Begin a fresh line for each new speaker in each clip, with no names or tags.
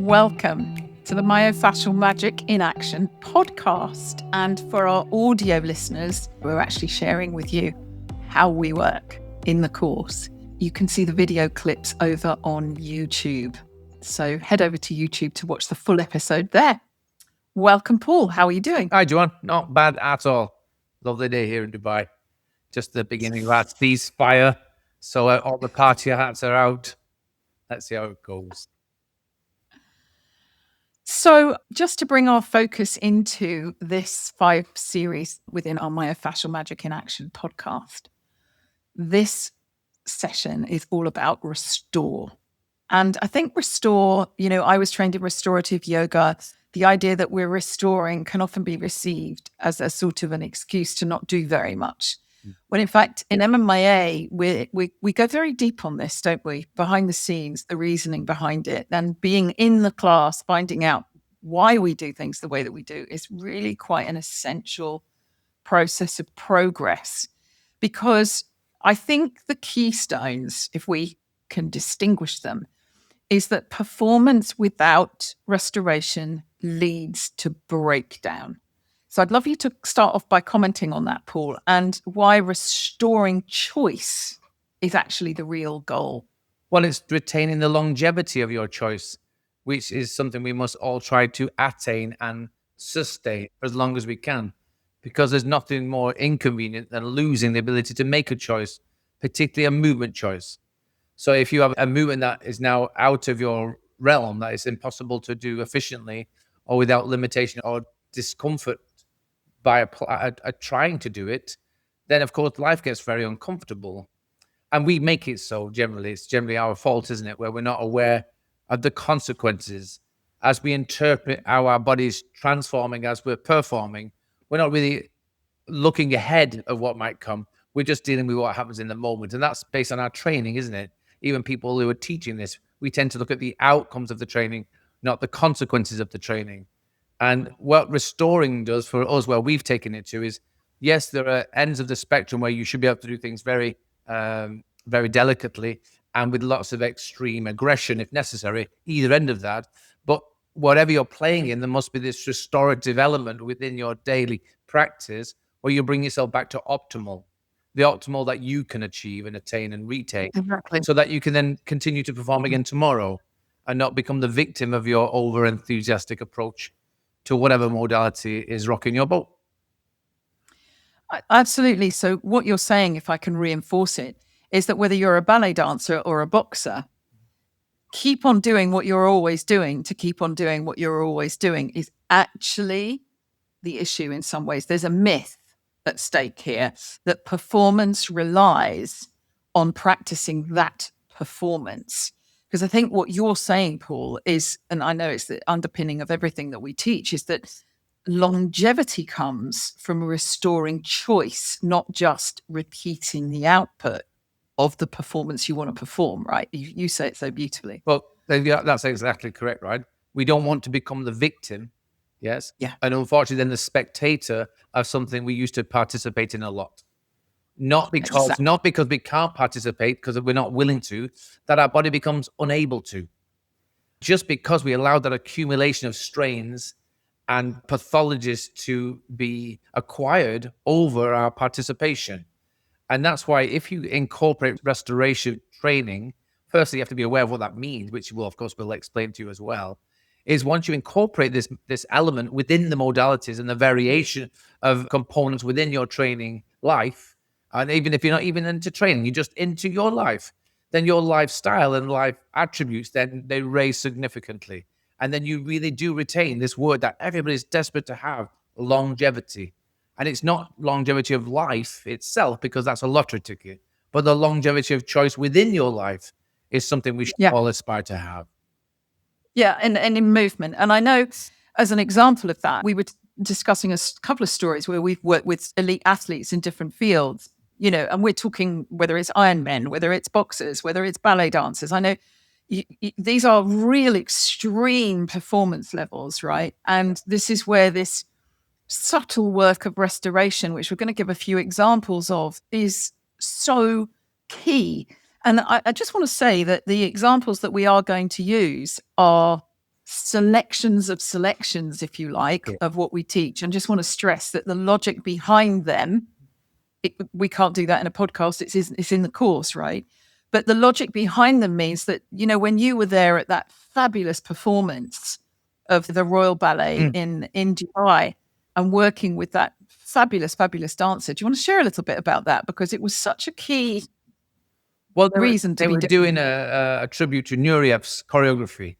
Welcome to the Myofascial Magic in Action podcast. And for our audio listeners, we're actually sharing with you how we work in the course. You can see the video clips over on YouTube. So head over to YouTube to watch the full episode there. Welcome, Paul. How are you doing?
Hi, Joanne. Not bad at all. Lovely day here in Dubai. Just the beginning of that ceasefire. So all the party hats are out. Let's see how it goes.
So just to bring our focus into this 5 series within our Myofascial Magic in Action podcast, this session is all about restore. And I think restore, I was trained in restorative yoga. The idea that we're restoring can often be received as a sort of an excuse to not do very much. When in fact, in MMIA, we go very deep on this, don't we? Behind the scenes, the reasoning behind it, and being in the class, finding out why we do things the way that we do is really quite an essential process of progress. Because I think the keystones, if we can distinguish them, is that performance without restoration leads to breakdown. So I'd love you to start off by commenting on that, Paul, and why restoring choice is actually the real goal.
Well, it's retaining the longevity of your choice, which is something we must all try to attain and sustain for as long as we can, because there's nothing more inconvenient than losing the ability to make a choice, particularly a movement choice. So if you have a movement that is now out of your realm, that is impossible to do efficiently or without limitation or discomfort by trying to do it, then of course life gets very uncomfortable. And we make it so generally. It's generally our fault, isn't it? Where we're not aware of the consequences as we interpret how our body's transforming as we're performing. We're not really looking ahead of what might come. We're just dealing with what happens in the moment. And that's based on our training, isn't it? Even people who are teaching this, we tend to look at the outcomes of the training, not the consequences of the training. And what restoring does for us, where we've taken it to, is, yes, there are ends of the spectrum where you should be able to do things very, very delicately and with lots of extreme aggression, if necessary, either end of that. But whatever you're playing in, there must be this restorative element within your daily practice where you bring yourself back to optimal, the optimal that you can achieve and attain and retain,
Exactly.
so that you can then continue to perform again tomorrow and not become the victim of your over-enthusiastic approach to whatever modality is rocking your boat.
Absolutely. So what you're saying, if I can reinforce it, is that whether you're a ballet dancer or a boxer, keep on doing what you're always doing to keep on doing what you're always doing is actually the issue in some ways. There's a myth at stake here that performance relies on practicing that performance. Because I think what you're saying, Paul, is, and I know it's the underpinning of everything that we teach, is that longevity comes from restoring choice, not just repeating the output of the performance you want to perform, right? You say it so beautifully.
Well, that's exactly correct, right? We don't want to become the victim, yes?
Yeah.
And unfortunately, then the spectator of something we used to participate in a lot. Not because we can't participate, because we're not willing to, that our body becomes unable to. Just because we allow that accumulation of strains and pathologies to be acquired over our participation. And that's why if you incorporate restoration training, firstly, you have to be aware of what that means, which will, of course, we'll explain to you as well, is once you incorporate this element within the modalities and the variation of components within your training life, and even if you're not even into training, you're just into your life, then your lifestyle and life attributes, then they raise significantly. And then you really do retain this word that everybody's desperate to have, longevity. And it's not longevity of life itself, because that's a lottery ticket, but the longevity of choice within your life is something we should all aspire to have.
Yeah, and in movement. And I know as an example of that, we were discussing a couple of stories where we've worked with elite athletes in different fields, and we're talking whether it's Ironmen, whether it's boxers, whether it's ballet dancers. I know these are real extreme performance levels, right? And this is where this subtle work of restoration, which we're going to give a few examples of, is so key. And I just want to say that the examples that we are going to use are selections of selections, if you like, of what we teach. And just want to stress that the logic behind them, we can't do that in a podcast. It's in the course, right? But the logic behind them means that, when you were there at that fabulous performance of the Royal Ballet in Dubai and working with that fabulous, fabulous dancer, do you want to share a little bit about that? Because it was such a key reason to
they
be
were doing a tribute to Nuriev's choreography.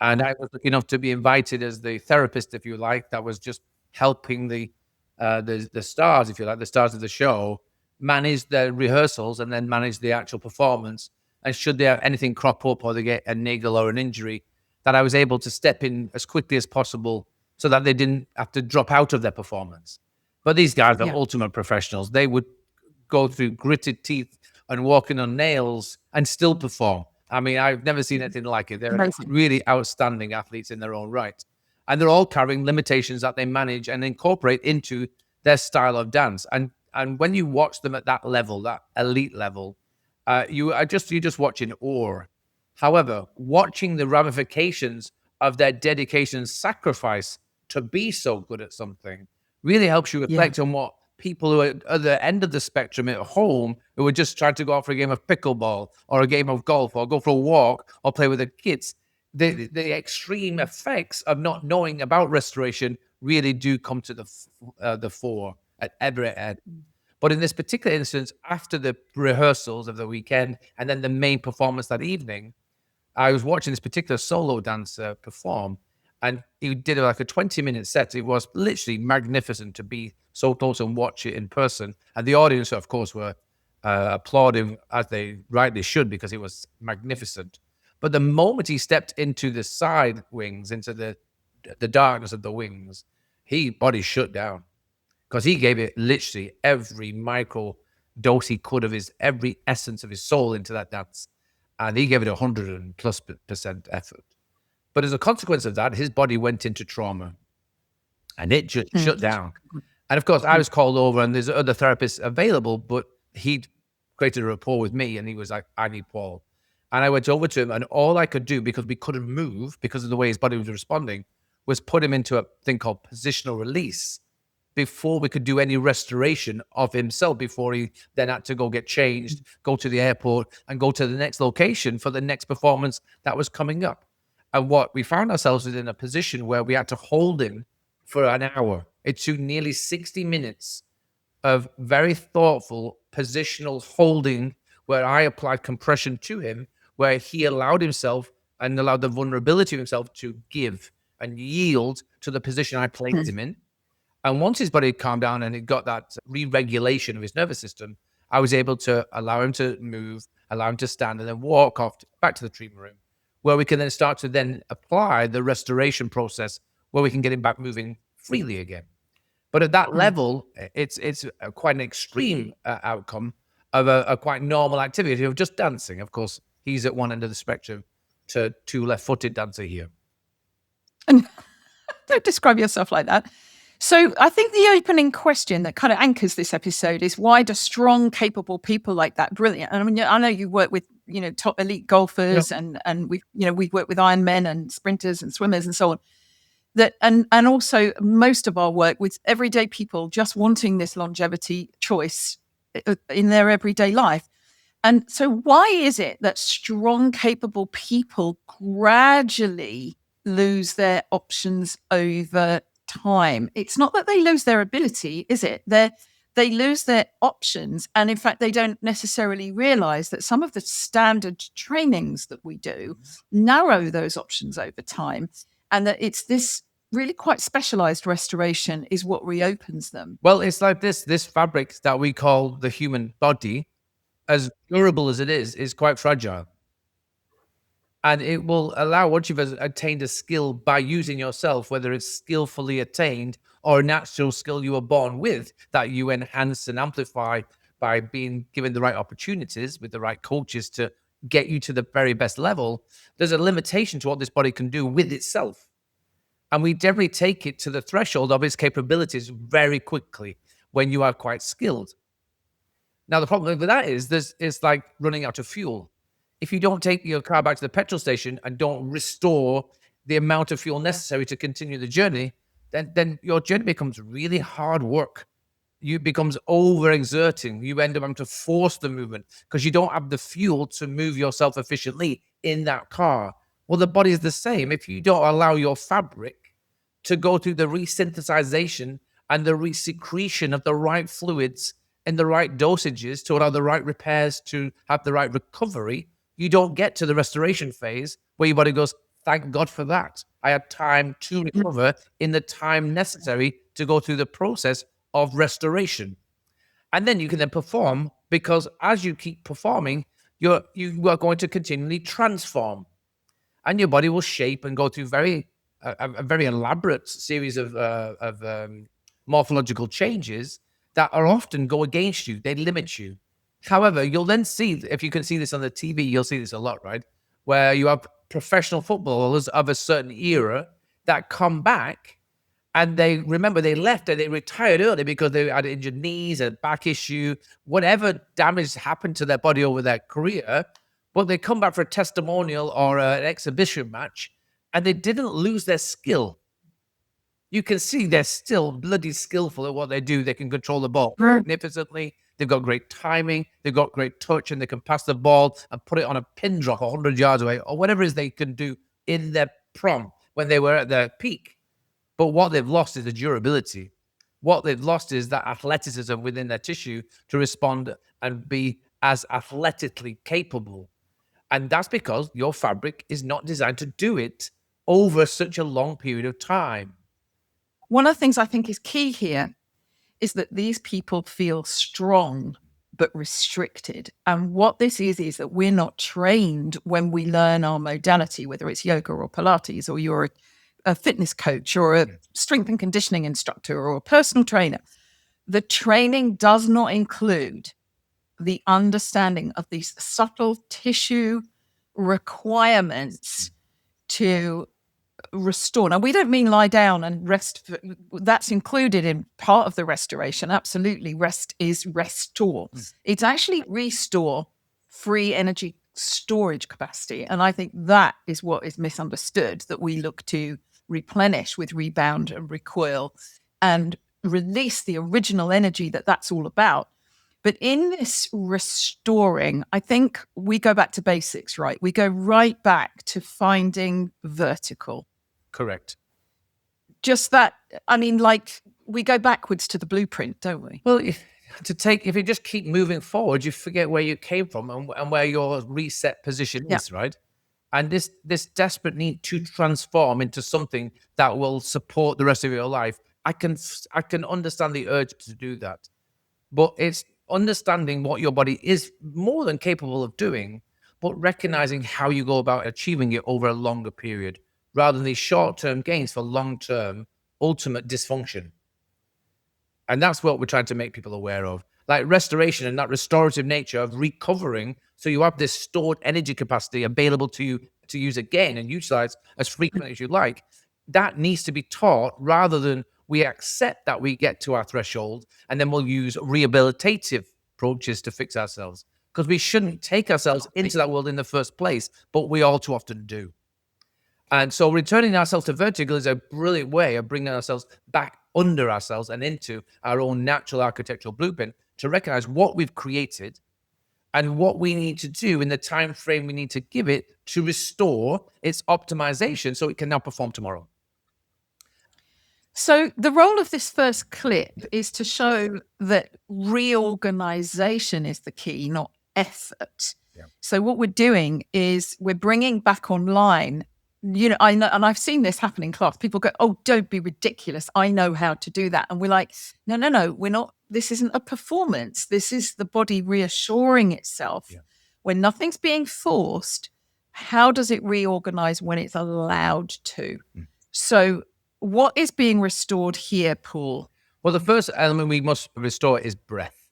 And I was lucky enough to be invited as the therapist, if you like, that was just helping the stars, if you like, the stars of the show, manage their rehearsals and then manage the actual performance. And should they have anything crop up or they get a niggle or an injury, that I was able to step in as quickly as possible so that they didn't have to drop out of their performance. But these guys are ultimate professionals. They would go through gritted teeth and walking on nails and still perform. I mean, I've never seen anything like it. They're really outstanding athletes in their own right. And they're all carrying limitations that they manage and incorporate into their style of dance. And when you watch them at that level, that elite level, you're just watching awe. However, watching the ramifications of their dedication and sacrifice to be so good at something really helps you reflect on what people who are at the end of the spectrum at home, who are just trying to go out for a game of pickleball or a game of golf or go for a walk or play with the kids, the extreme effects of not knowing about restoration really do come to the fore at every end. But in this particular instance, after the rehearsals of the weekend and then the main performance that evening, I was watching this particular solo dancer perform, and he did like a 20-minute set. It was literally magnificent to be so close and watch it in person. And the audience, of course, were applauding as they rightly should, because it was magnificent. But the moment he stepped into the side wings, into the darkness of the wings, body shut down, because he gave it literally every micro dose he could of every essence of his soul into that dance. And he gave it 100+% effort. But as a consequence of that, his body went into trauma and it just shut down. And of course, I was called over and there's other therapists available, but he'd created a rapport with me and he was like, I need Paul. And I went over to him, and all I could do, because we couldn't move because of the way his body was responding, was put him into a thing called positional release before we could do any restoration of himself, before he then had to go get changed, go to the airport, and go to the next location for the next performance that was coming up. And what we found ourselves in a position where we had to hold him for an hour. It took nearly 60 minutes of very thoughtful positional holding, where I applied compression to him, where he allowed himself and allowed the vulnerability of himself to give and yield to the position I placed him in. And once his body calmed down and it got that re-regulation of his nervous system, I was able to allow him to move, allow him to stand, and then walk off back to the treatment room, where we can then start to then apply the restoration process, where we can get him back moving freely again. But at that level, it's quite an extreme outcome of a quite normal activity of just dancing. Of course, he's at one end of the spectrum to left-footed dancer here.
And don't describe yourself like that. So I think the opening question that kind of anchors this episode is, why do strong, capable people like that, brilliant? And I mean, I know you work with, top elite golfers, and we've worked with Ironmen and sprinters and swimmers and so on. That and also most of our work with everyday people just wanting this longevity choice in their everyday life. And so why is it that strong, capable people gradually lose their options over time? It's not that they lose their ability, is it? They lose their options. And in fact, they don't necessarily realize that some of the standard trainings that we do narrow those options over time. And that it's this really quite specialized restoration is what reopens them.
Well, it's like this fabric that we call the human body, as durable as it is quite fragile. And it will allow, once you've attained a skill by using yourself, whether it's skillfully attained or a natural skill you were born with, that you enhance and amplify by being given the right opportunities with the right coaches to get you to the very best level, there's a limitation to what this body can do with itself. And we definitely take it to the threshold of its capabilities very quickly when you are quite skilled. Now, the problem with that is it's like running out of fuel. If you don't take your car back to the petrol station and don't restore the amount of fuel necessary to continue the journey, then your journey becomes really hard work. You becomes overexerting. You end up having to force the movement because you don't have the fuel to move yourself efficiently in that car. Well, the body is the same. If you don't allow your fabric to go through the resynthesization and the resecretion of the right fluids in the right dosages to allow the right repairs to have the right recovery, you don't get to the restoration phase where your body goes, thank God for that. I had time to recover in the time necessary to go through the process of restoration. And then you can then perform, because as you keep performing, you are going to continually transform, and your body will shape and go through a very elaborate series of morphological changes that are often go against you. They limit you. However, you'll then see, if you can see this on the TV, you'll see this a lot, right? Where you have professional footballers of a certain era that come back, and they remember they left and they retired early because they had injured knees, a back issue, whatever damage happened to their body over their career. But they come back for a testimonial or an exhibition match, and they didn't lose their skill. You can see they're still bloody skillful at what they do. They can control the ball magnificently. They've got great timing. They've got great touch, and they can pass the ball and put it on a pin drop 100 yards away, or whatever it is they can do in their prime when they were at their peak. But what they've lost is the durability. What they've lost is that athleticism within their tissue to respond and be as athletically capable. And that's because your fabric is not designed to do it over such a long period of time.
One of the things I think is key here is that these people feel strong but restricted. And what this is that we're not trained when we learn our modality, whether it's yoga or Pilates, or you're a fitness coach or a strength and conditioning instructor or a personal trainer. The training does not include the understanding of these subtle tissue requirements to restore. Now, we don't mean lie down and rest. That's included in part of the restoration. Absolutely. Rest is restore. It's actually restore free energy storage capacity. And I think that is what is misunderstood, that we look to replenish with rebound and recoil and release the original energy that's all about. But in this restoring, I think we go back to basics, right? We go right back to finding vertical.
Correct.
Just that, I mean, like, we go backwards to the blueprint, don't we?
Well, if you just keep moving forward, you forget where you came from and where your reset position is, right? And this desperate need to transform into something that will support the rest of your life, I can understand the urge to do that. But it's understanding what your body is more than capable of doing, but recognizing how you go about achieving it over a longer period, rather than these short-term gains for long-term ultimate dysfunction. And that's what we're trying to make people aware of. Like restoration and that restorative nature of recovering, so you have this stored energy capacity available to you to use again and utilize as frequently as you like. That needs to be taught, rather than we accept that we get to our threshold and then we'll use rehabilitative approaches to fix ourselves. Because we shouldn't take ourselves into that world in the first place, but we all too often do. And so returning ourselves to vertical is a brilliant way of bringing ourselves back under ourselves and into our own natural architectural blueprint, to recognize what we've created and what we need to do in the time frame we need to give it to restore its optimization so it can now perform tomorrow.
So the role of this first clip is to show that reorganization is the key, not effort. Yeah. So what we're doing is we're bringing back online, I know, and I've seen this happen in class. People go, "Oh, don't be ridiculous. I know how to do that." And we're like, no, we're not. This isn't a performance. This is the body reassuring itself. Yeah. When nothing's being forced, how does it reorganize when it's allowed to? So what is being restored here, Paul?
Well, the first element we must restore is breath.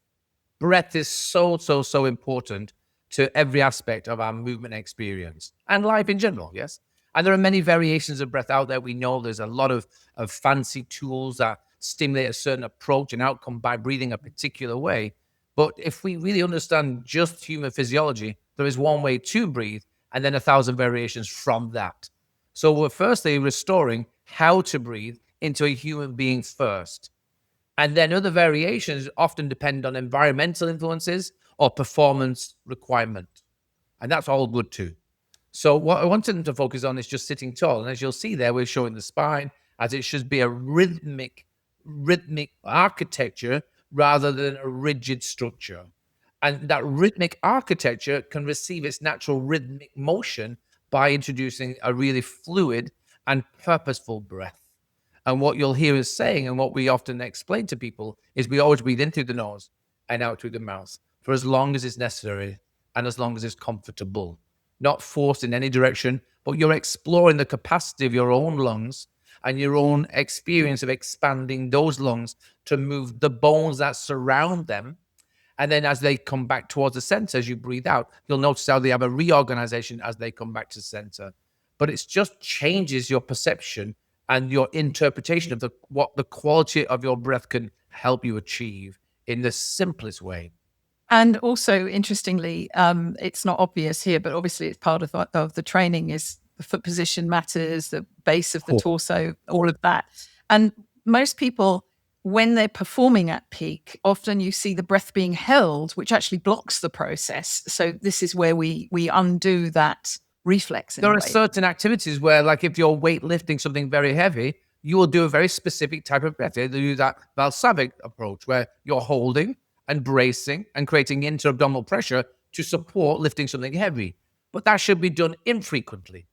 Breath is so important to every aspect of our movement experience and life in general, yes? And there are many variations of breath out there. We know there's a lot of fancy tools that stimulate a certain approach and outcome by breathing a particular way. But if we really understand just human physiology, there is one way to breathe and then 1,000 variations from that. So we're firstly restoring how to breathe into a human being first. And then other variations often depend on environmental influences or performance requirement. And that's all good too. So what I wanted them to focus on is just sitting tall. And as you'll see there, we're showing the spine as it should be a rhythmic architecture rather than a rigid structure. And that rhythmic architecture can receive its natural rhythmic motion by introducing a really fluid and purposeful breath. And what you'll hear us saying, and what we often explain to people, is we always breathe in through the nose and out through the mouth for as long as it's necessary and as long as it's comfortable. Not forced in any direction, but you're exploring the capacity of your own lungs and your own experience of expanding those lungs to move the bones that surround them. And then as they come back towards the center, as you breathe out, you'll notice how they have a reorganization as they come back to center. But it just changes your perception and your interpretation of what the quality of your breath can help you achieve in the simplest way.
And also, interestingly, it's not obvious here, but obviously it's part of the training is the foot position matters, the base of the torso, all of that. And most people, when they're performing at peak, often you see the breath being held, which actually blocks the process. So this is where we undo that reflex.
There are certain activities where, like if you're weightlifting something very heavy, you will do a very specific type of breath. You do that Valsalvic approach where you're holding and bracing and creating inter-abdominal pressure to support lifting something heavy. But that should be done infrequently.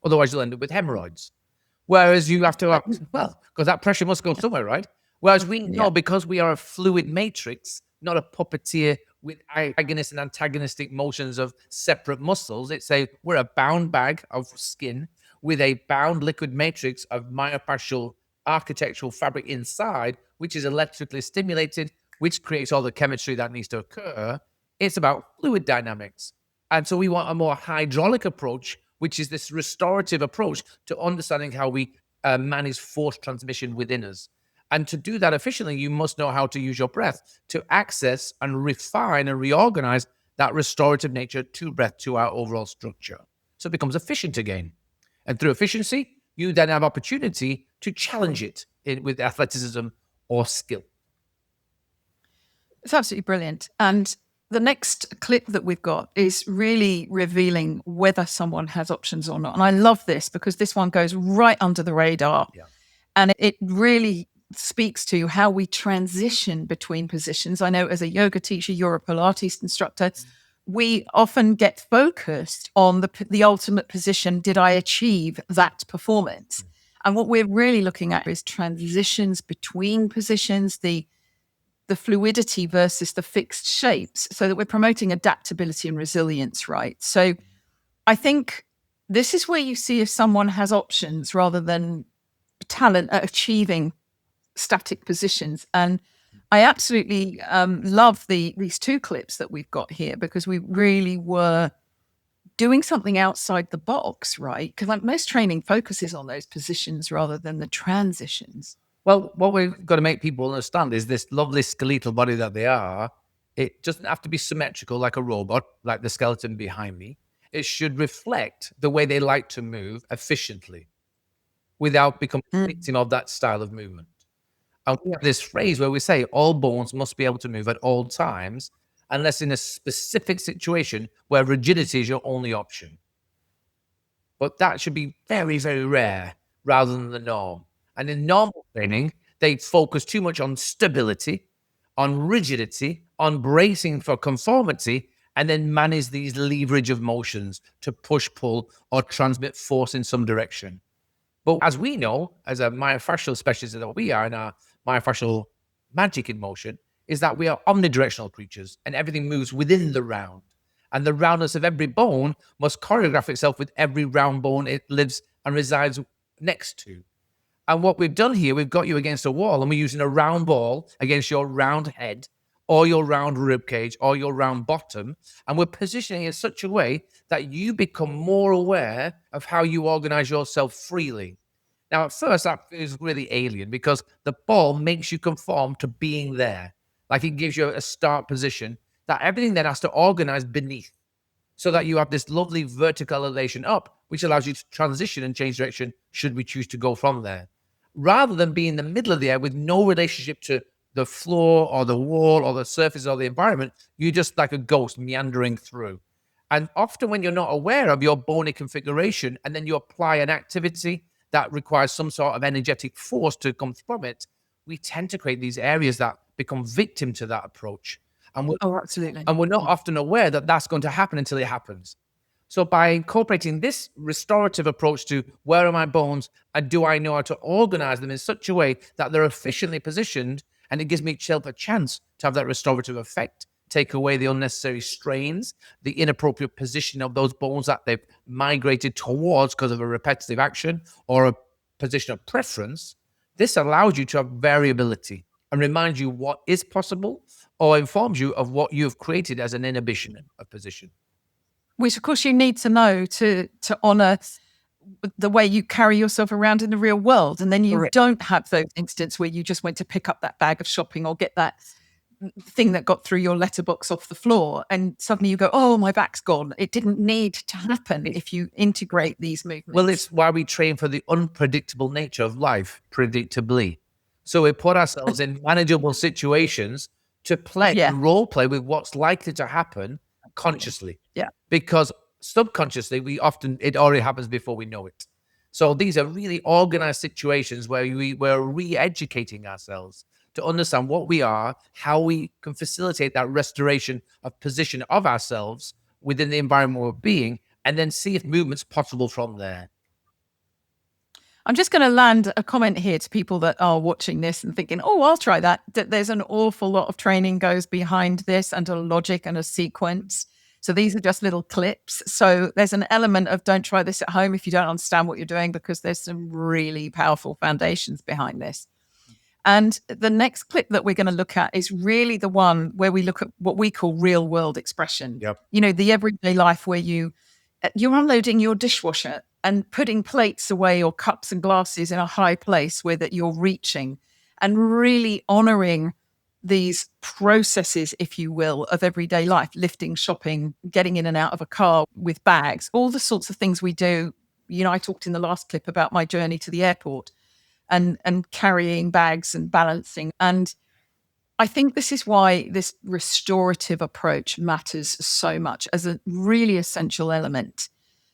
Otherwise, you'll end up with hemorrhoids. Whereas you have to, because that pressure must go somewhere, right? Whereas we know, because we are a fluid matrix, not a puppeteer with agonist and antagonistic motions of separate muscles. We're a bound bag of skin with a bound liquid matrix of myofascial architectural fabric inside, which is electrically stimulated, which creates all the chemistry that needs to occur. It's about fluid dynamics. And so we want a more hydraulic approach, which is this restorative approach to understanding how we manage force transmission within us. And to do that efficiently, you must know how to use your breath to access and refine and reorganize that restorative nature to breath, to our overall structure. So it becomes efficient again. And through efficiency, you then have opportunity to challenge it with athleticism or skill.
It's absolutely brilliant. And the next clip that we've got is really revealing whether someone has options or not. And I love this because this one goes right under the radar. Yeah. And it really speaks to how we transition between positions. I know as a yoga teacher, you're a Pilates instructor, we often get focused on the ultimate position. Did I achieve that performance? And what we're really looking at is transitions between positions, the fluidity versus the fixed shapes, so that we're promoting adaptability and resilience, right? So I think this is where you see if someone has options rather than talent at achieving static positions. And I absolutely love these two clips that we've got here, because we really were doing something outside the box, right? Because most training focuses on those positions rather than the transitions.
Well, what we've got to make people understand is this lovely skeletal body that they are, it doesn't have to be symmetrical like a robot, like the skeleton behind me. It should reflect the way they like to move efficiently without becoming a victim of that style of movement. And we have this phrase where we say all bones must be able to move at all times, unless in a specific situation where rigidity is your only option. But that should be very, very rare rather than the norm. And in normal training, they focus too much on stability, on rigidity, on bracing for conformity, and then manage these leverage of motions to push, pull, or transmit force in some direction. But as we know, as a myofascial specialist that we are in our myofascial magic in motion, is that we are omnidirectional creatures and everything moves within the round. And the roundness of every bone must choreograph itself with every round bone it lives and resides next to. And what we've done here, we've got you against a wall and we're using a round ball against your round head or your round rib cage or your round bottom. And we're positioning it in such a way that you become more aware of how you organize yourself freely. Now, at first, that feels really alien because the ball makes you conform to being there. Like it gives you a start position that everything then has to organize beneath. so that you have this lovely vertical elevation up, which allows you to transition and change direction should we choose to go from there, rather than be in the middle of the air with no relationship to the floor or the wall or the surface or the environment. You're just like a ghost meandering through. And often when you're not aware of your bony configuration and then you apply an activity that requires some sort of energetic force to come from it, we tend to create these areas that become victim to that approach. And we're,
Oh, absolutely.
and we're not often aware that that's going to happen until it happens. So by incorporating this restorative approach to where are my bones and do I know how to organize them in such a way that they're efficiently positioned, and it gives me itself a chance to have that restorative effect, take away the unnecessary strains, the inappropriate position of those bones that they've migrated towards because of a repetitive action or a position of preference. This allows you to have variability and reminds you what is possible, or informs you of what you have created as an inhibition of position.
Which, of course, you need to know to honour the way you carry yourself around in the real world. And then you
Correct.
don't have those instances where you just went to pick up that bag of shopping or get that thing that got through your letterbox off the floor. And suddenly you go, oh, my back's gone. It didn't need to happen if you integrate these movements.
Well, it's why we train for the unpredictable nature of life, predictably. So we put ourselves in manageable situations to play and role play with what's likely to happen consciously.
Yeah.
Because subconsciously, it already happens before we know it. So these are really organized situations where we're re-educating ourselves to understand what we are, how we can facilitate that restoration of position of ourselves within the environment we're being, and then see if movement's possible from there.
I'm just going to land a comment here to people that are watching this and thinking, oh, I'll try that. There's an awful lot of training goes behind this, and a logic and a sequence. So these are just little clips. So there's an element of don't try this at home if you don't understand what you're doing, because there's some really powerful foundations behind this. And the next clip that we're going to look at is really the one where we look at what we call real world expression.
Yep.
You know, the everyday life where you're unloading your dishwasher and putting plates away or cups and glasses in a high place where that you're reaching, and really honoring these processes, if you will, of everyday life, lifting, shopping, getting in and out of a car with bags, all the sorts of things we do. You know, I talked in the last clip about my journey to the airport and carrying bags and balancing. And I think this is why this restorative approach matters so much as a really essential element,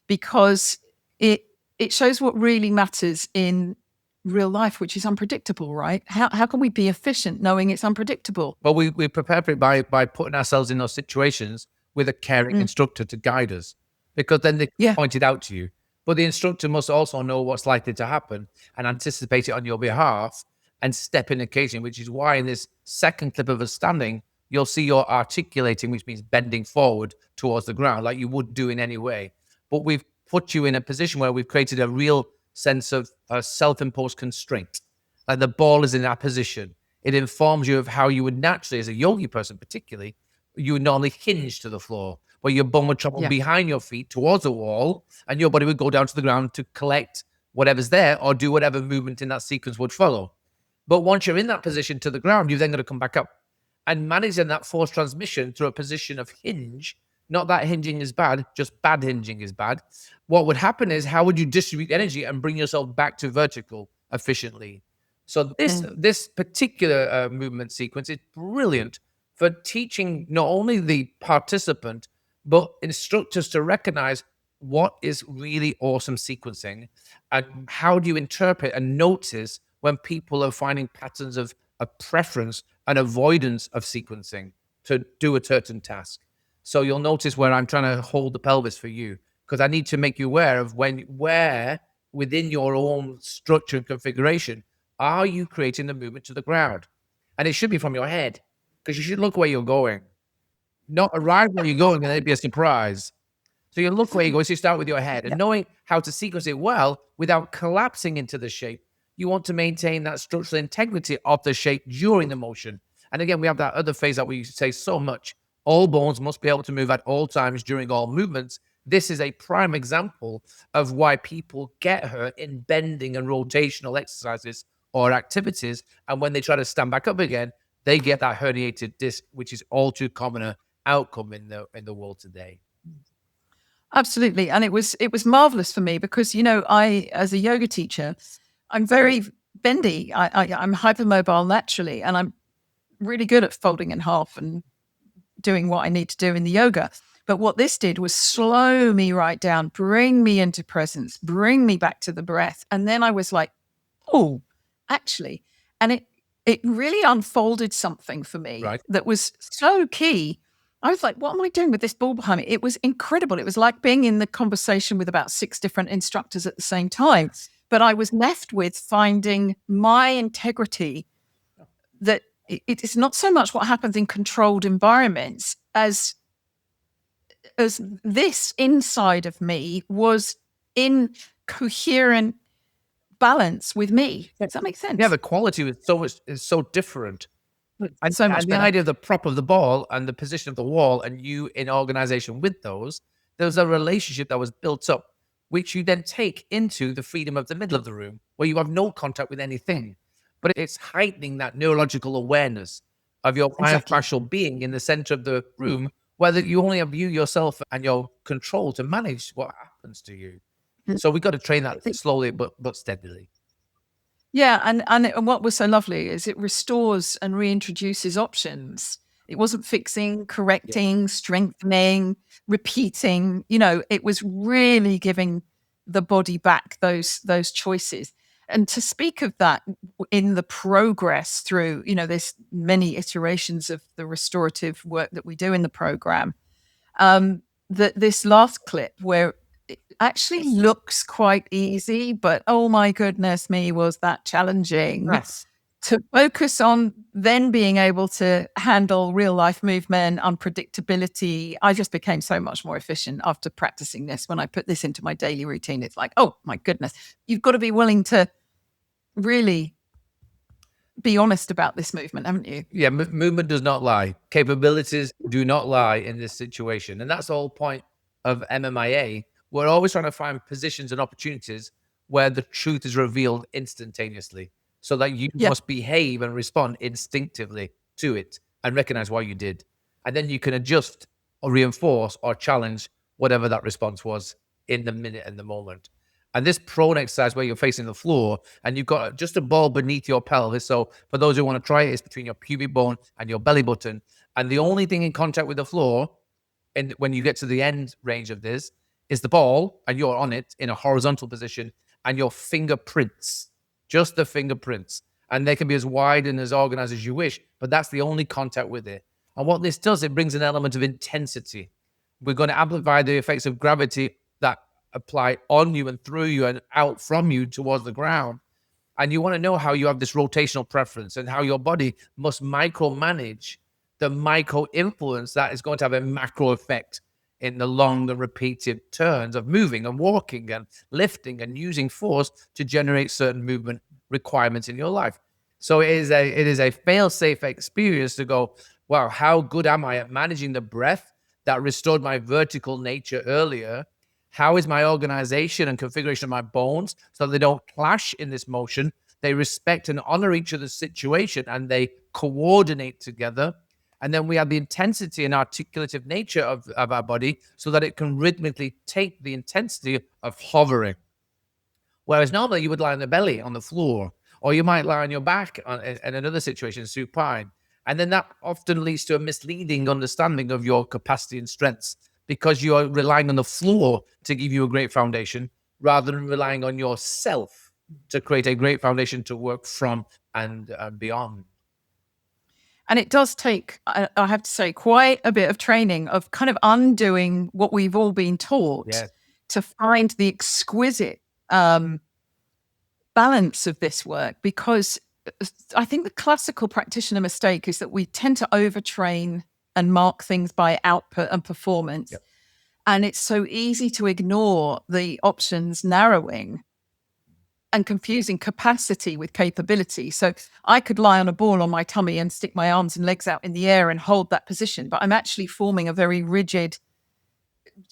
because it shows what really matters in real life, which is unpredictable, right? How can we be efficient knowing it's unpredictable?
Well, we prepare for it by putting ourselves in those situations with a caring instructor to guide us, because then they point it out to you. But the instructor must also know what's likely to happen and anticipate it on your behalf and step in occasion, which is why in this second clip of us standing, you'll see you're articulating, which means bending forward towards the ground like you would do in any way. But we've put you in a position where we've created a real sense of self-imposed constraint. Like the ball is in that position. It informs you of how you would naturally, as a yogi person particularly, you would normally hinge to the floor, where your bum would travel behind your feet towards the wall, and your body would go down to the ground to collect whatever's there or do whatever movement in that sequence would follow. But once you're in that position to the ground, you've then got to come back up. And managing that force transmission through a position of hinge, not that hinging is bad, just bad hinging is bad. What would happen is, how would you distribute energy and bring yourself back to vertical efficiently? So this particular movement sequence is brilliant for teaching not only the participant, but instructors to recognize what is really awesome sequencing, and how do you interpret and notice when people are finding patterns of preference and avoidance of sequencing to do a certain task. So you'll notice where I'm trying to hold the pelvis for you, because I need to make you aware of where within your own structure and configuration are you creating the movement to the ground. And it should be from your head, because you should look where you're going, not arrive where you're going, and then it'd be a surprise. So you look where you go. So you start with your head, and knowing how to sequence it well without collapsing into the shape. You want to maintain that structural integrity of the shape during the motion. And again, we have that other phase that we say so much. All bones must be able to move at all times during all movements. This is a prime example of why people get hurt in bending and rotational exercises or activities. And when they try to stand back up again, they get that herniated disc, which is all too common outcome in the world today.
Absolutely. And it was marvelous for me because, I, as a yoga teacher, I'm very bendy. I'm hypermobile naturally, and I'm really good at folding in half and doing what I need to do in the yoga. But what this did was slow me right down, bring me into presence, bring me back to the breath. And then I was like, oh, actually. And it really unfolded something for me
Right.
that was so key. I was like, what am I doing with this ball behind me? It was incredible. It was like being in the conversation with about 6 different instructors at the same time. But I was left with finding my integrity, that it's not so much what happens in controlled environments as this inside of me was in coherent balance with me. Does that make sense?
Yeah, the quality is so different. And,
So much
and the
better.
idea of the prop of the ball and the position of the wall and you in organization with those, there's a relationship that was built up, which you then take into the freedom of the middle of the room where you have no contact with anything. But it's heightening that neurological awareness of your
Exactly.
myofascial being in the center of the room, whether you only have you yourself and your control to manage what happens to you. So we've got to train that slowly but steadily.
Yeah, and what was so lovely is it restores and reintroduces options. It wasn't fixing, correcting, strengthening, repeating. It was really giving the body back those choices. And to speak of that in the progress through, there's many iterations of the restorative work that we do in the program. That this last clip where it actually looks quite easy, but oh my goodness me, was that challenging.
Yes.
To focus on then being able to handle real life movement, unpredictability. I just became so much more efficient after practicing this. When I put this into my daily routine, it's like, oh my goodness, you've got to be willing to really be honest about this movement, haven't you?
Yeah, movement does not lie. Capabilities do not lie in this situation. And that's the whole point of MMIA. We're always trying to find positions and opportunities where the truth is revealed instantaneously so that you
Yeah.
must behave and respond instinctively to it and recognize why you did. And then you can adjust or reinforce or challenge whatever that response was in the minute and the moment. And this prone exercise where you're facing the floor and you've got just a ball beneath your pelvis. So for those who want to try it, it's between your pubic bone and your belly button. And the only thing in contact with the floor, and when you get to the end range of this, is the ball, and you're on it in a horizontal position, and your fingerprints, just the fingerprints. And they can be as wide and as organized as you wish, but that's the only contact with it. And what this does, it brings an element of intensity. We're going to amplify the effects of gravity that apply on you and through you and out from you towards the ground. And you want to know how you have this rotational preference and how your body must micromanage the micro influence that is going to have a macro effect in the long and repeated turns of moving and walking and lifting and using force to generate certain movement requirements in your life. So it is a fail-safe experience to go, wow, how good am I at managing the breath that restored my vertical nature earlier? How is my organization and configuration of my bones so they don't clash in this motion? They respect and honor each other's situation and they coordinate together. And then we have the intensity and articulative nature of our body so that it can rhythmically take the intensity of hovering. Whereas normally you would lie on the belly on the floor, or you might lie on your back in another situation, supine. And then that often leads to a misleading understanding of your capacity and strengths because you are relying on the floor to give you a great foundation rather than relying on yourself to create a great foundation to work from and beyond.
And it does take, I have to say, quite a bit of training of kind of undoing what we've all been taught.
Yes.
To find the exquisite balance of this work, because I think the classical practitioner mistake is that we tend to overtrain and mark things by output and performance.
Yep.
And it's so easy to ignore the options narrowing and confusing capacity with capability. So I could lie on a ball on my tummy and stick my arms and legs out in the air and hold that position, but I'm actually forming a very rigid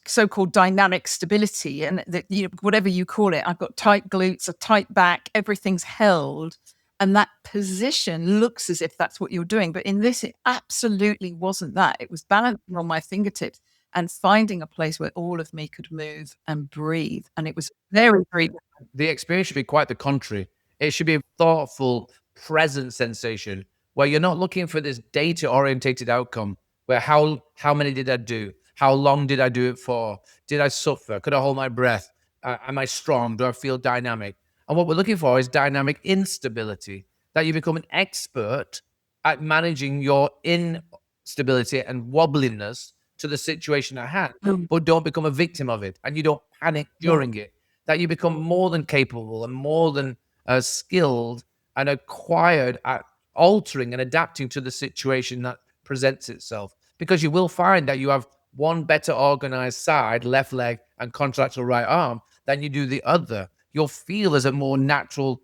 so-called dynamic stability. And that, whatever you call it, I've got tight glutes, a tight back, everything's held. And that position looks as if that's what you're doing. But in this, it absolutely wasn't that. It was balancing on my fingertips. and finding a place where all of me could move and breathe. And it was very, very.
The experience should be quite the contrary. It should be a thoughtful, present sensation where you're not looking for this data-orientated outcome. Where how many did I do? How long did I do it for? Did I suffer? Could I hold my breath? Am I strong? Do I feel dynamic? And what we're looking for is dynamic instability. That you become an expert at managing your instability and wobbliness to the situation at hand, but don't become a victim of it, and you don't panic during it. That you become more than capable and more than skilled and acquired at altering and adapting to the situation that presents itself. Because you will find that you have one better organized side, left leg, and contralateral right arm than you do the other. You'll feel as a more natural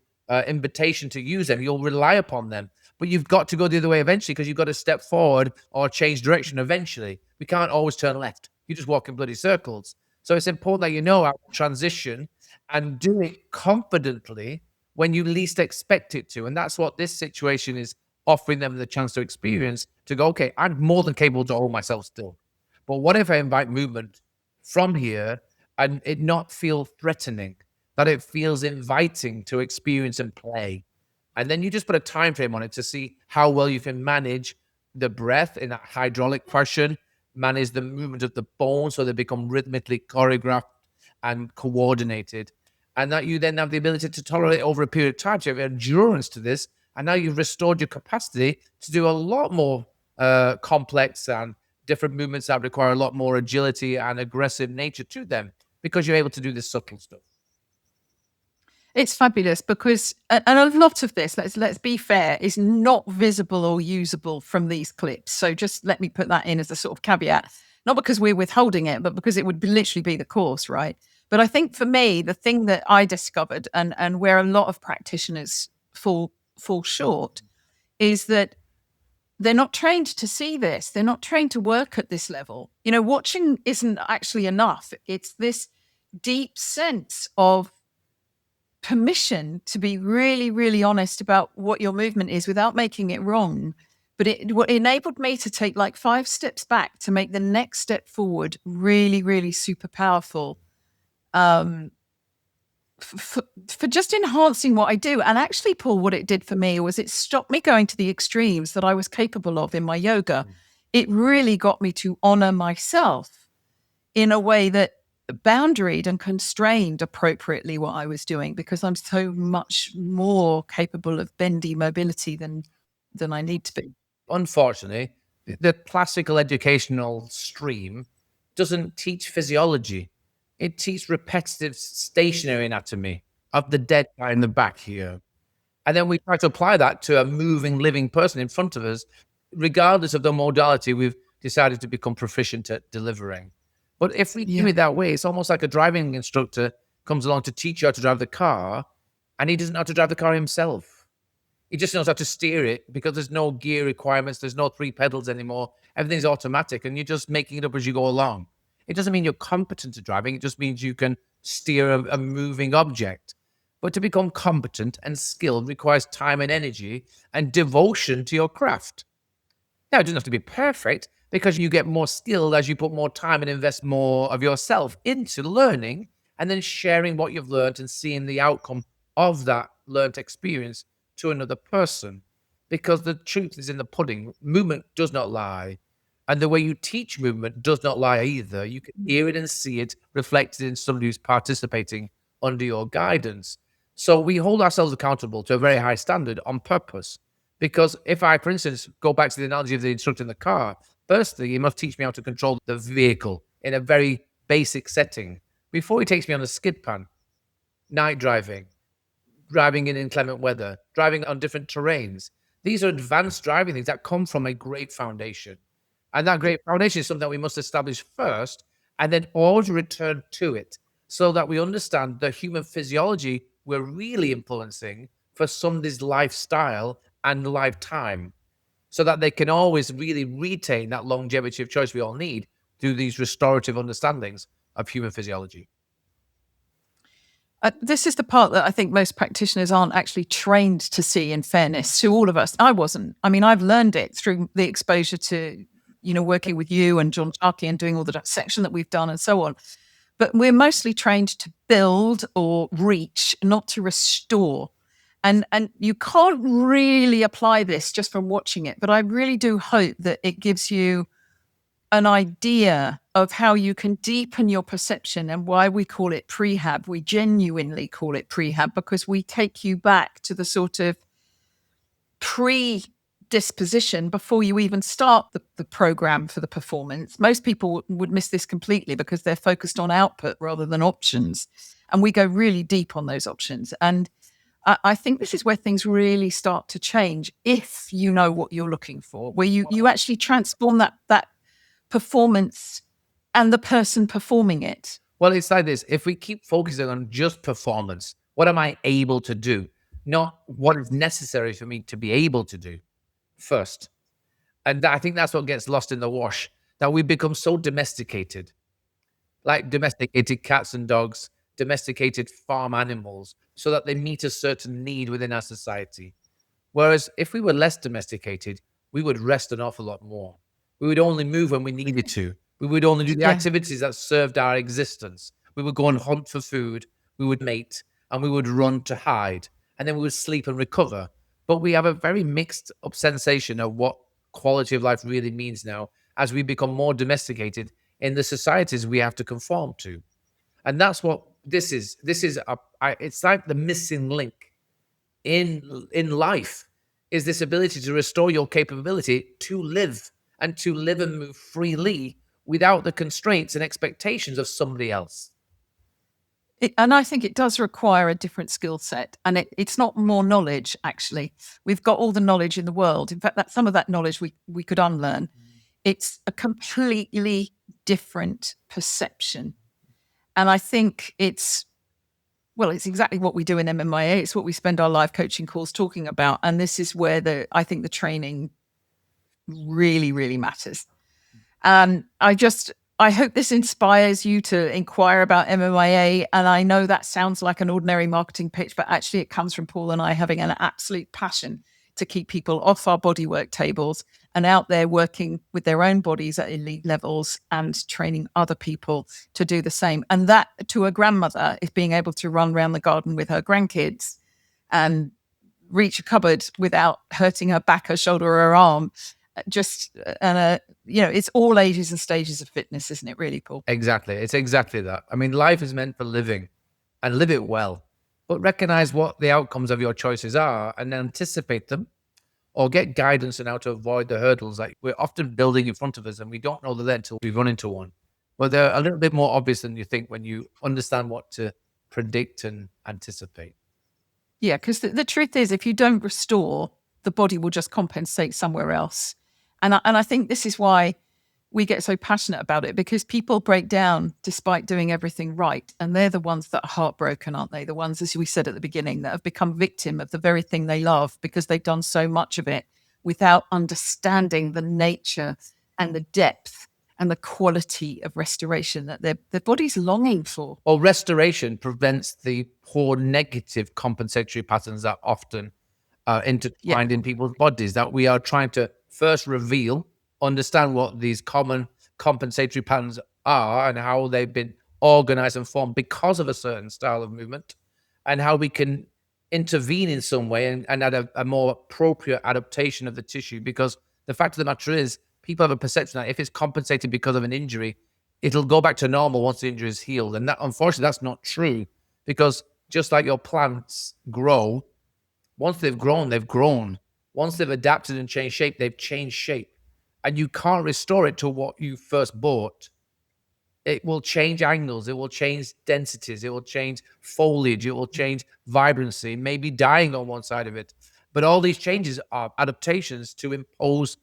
invitation to use them. You'll rely upon them. But you've got to go the other way eventually, because you've got to step forward or change direction eventually. We can't always turn left. You just walk in bloody circles. So it's important that you know how to transition and do it confidently when you least expect it to. And that's what this situation is offering them the chance to experience, to go, okay, I'm more than capable to hold myself still. But what if I invite movement from here and it not feel threatening, that it feels inviting to experience and play? And then you just put a time frame on it to see how well you can manage the breath in a hydraulic fashion, manage the movement of the bones so they become rhythmically choreographed and coordinated. And that you then have the ability to tolerate over a period of time, to have endurance to this. And now you've restored your capacity to do a lot more complex and different movements that require a lot more agility and aggressive nature to them, because you're able to do this subtle stuff.
It's fabulous because, and a lot of this, let's be fair, is not visible or usable from these clips. So just let me put that in as a sort of caveat, not because we're withholding it, but because it would literally be the course, right? But I think for me, the thing that I discovered and where a lot of practitioners fall short is that they're not trained to see this. They're not trained to work at this level. You know, watching isn't actually enough. It's this deep sense of permission to be really, really honest about what your movement is without making it wrong. But it enabled me to take like 5 steps back to make the next step forward really, really super powerful. For just enhancing what I do. And actually, Paul, what it did for me was it stopped me going to the extremes that I was capable of in my yoga. It really got me to honor myself in a way that boundaried and constrained appropriately what I was doing, because I'm so much more capable of bendy mobility than I need to be.
Unfortunately, the classical educational stream doesn't teach physiology. It teaches repetitive stationary anatomy of the dead guy in the back here. And then we try to apply that to a moving, living person in front of us, regardless of the modality we've decided to become proficient at delivering. But if we do it that way, it's almost like a driving instructor comes along to teach you how to drive the car, and he doesn't know how to drive the car himself. He just knows how to steer it, because there's no gear requirements. There's no 3 pedals anymore. Everything's automatic, and you're just making it up as you go along. It doesn't mean you're competent at driving. It just means you can steer a moving object. But to become competent and skilled requires time and energy and devotion to your craft. Now, it doesn't have to be perfect, because you get more skilled as you put more time and invest more of yourself into learning and then sharing what you've learned and seeing the outcome of that learned experience to another person. Because the truth is in the pudding. Movement does not lie. And the way you teach movement does not lie either. You can hear it and see it reflected in somebody who's participating under your guidance. So we hold ourselves accountable to a very high standard on purpose. Because if I, for instance, go back to the analogy of the instructor in the car, firstly, he must teach me how to control the vehicle in a very basic setting before he takes me on a skid pan, night driving in inclement weather, driving on different terrains. These are advanced driving things that come from a great foundation. And that great foundation is something that we must establish first and then always return to it, so that we understand the human physiology we're really influencing for somebody's lifestyle and lifetime, so that they can always really retain that longevity of choice we all need through these restorative understandings of human physiology.
This is the part that I think most practitioners aren't actually trained to see, in fairness to all of us. I wasn't. I mean, I've learned it through the exposure to working with you and John Charkey and doing all the dissection that we've done and so on. But we're mostly trained to build or reach, not to restore. And you can't really apply this just from watching it, but I really do hope that it gives you an idea of how you can deepen your perception and why we call it prehab. We genuinely call it prehab because we take you back to the sort of predisposition before you even start the program for the performance. Most people would miss this completely because they're focused on output rather than options. And we go really deep on those options. And I think this is where things really start to change if you know what you're looking for, where you actually transform that performance and the person performing it.
Well, it's like this. If we keep focusing on just performance, what am I able to do? Not what is necessary for me to be able to do first. And I think that's what gets lost in the wash, that we become so domesticated, like domesticated cats and dogs, domesticated farm animals, so that they meet a certain need within our society. Whereas if we were less domesticated, we would rest an awful lot more. We would only move when we needed to. We would only do the activities that served our existence. We would go and hunt for food, we would mate, and we would run to hide. And then we would sleep and recover. But we have a very mixed up sensation of what quality of life really means now as we become more domesticated in the societies we have to conform to. And that's what this is. It's like the missing link in life is this ability to restore your capability to live and move freely without the constraints and expectations of somebody else.
And I think it does require a different skill set. And it's not more knowledge, actually. We've got all the knowledge in the world. In fact, some of that knowledge we could unlearn. It's a completely different perception. And I think it's exactly what we do in MMIA. It's what we spend our live coaching calls talking about. And this is where I think the training really, really matters. I hope this inspires you to inquire about MMIA. And I know that sounds like an ordinary marketing pitch, but actually it comes from Paul and I having an absolute passion to keep people off our bodywork tables and out there working with their own bodies at elite levels and training other people to do the same. And that, to a grandmother, is being able to run around the garden with her grandkids and reach a cupboard without hurting her back, her shoulder, or her arm. It's all ages and stages of fitness, isn't it, really, Paul?
Exactly. It's exactly that. I mean, life is meant for living and live it well, but recognize what the outcomes of your choices are and anticipate them, or get guidance on how to avoid the hurdles that we're often building in front of us and we don't know they're there until we run into one. But they're a little bit more obvious than you think when you understand what to predict and anticipate.
Yeah, because the truth is, if you don't restore, the body will just compensate somewhere else. And I think this is why we get so passionate about it, because people break down despite doing everything right. And they're the ones that are heartbroken, aren't they? The ones, as we said at the beginning, that have become victim of the very thing they love because they've done so much of it without understanding the nature and the depth and the quality of restoration that their body's longing for.
Well, restoration prevents the poor negative compensatory patterns that often intertwined in people's bodies, that we are trying to first reveal, understand what these common compensatory patterns are and how they've been organized and formed because of a certain style of movement, and how we can intervene in some way and add a more appropriate adaptation of the tissue. Because the fact of the matter is, people have a perception that if it's compensated because of an injury, it'll go back to normal once the injury is healed. And that, unfortunately, that's not true, because just like your plants grow, once they've grown, they've grown. Once they've adapted and changed shape, they've changed shape. And you can't restore it to what you first bought. It will change angles. It will change densities. It will change foliage. It will change vibrancy, maybe dying on one side of it. But all these changes are adaptations to impose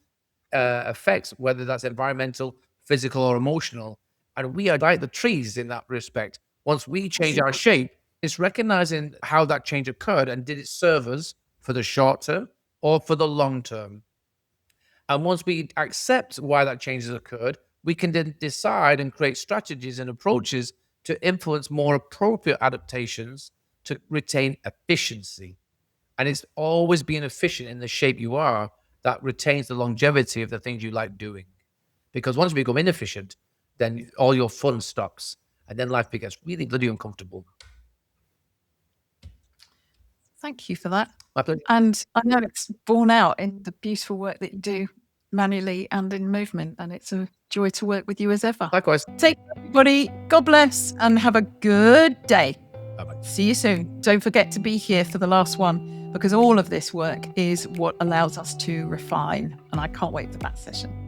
effects, whether that's environmental, physical, or emotional. And we are like the trees in that respect. Once we change our shape, it's recognizing how that change occurred and did it serve us for the short term or for the long term. And once we accept why that change has occurred, we can then decide and create strategies and approaches to influence more appropriate adaptations to retain efficiency. And it's always being efficient in the shape you are that retains the longevity of the things you like doing. Because once you become inefficient, then all your fun stops, and then life gets really bloody uncomfortable.
Thank you for that.
My pleasure.
And I know it's borne out in the beautiful work that you do manually and in movement, and it's a joy to work with you as ever.
Likewise.
Take care, everybody. God bless and have a good day.
Bye-bye.
See you soon. Don't forget to be here for the last one, because all of this work is what allows us to refine. And I can't wait for that session.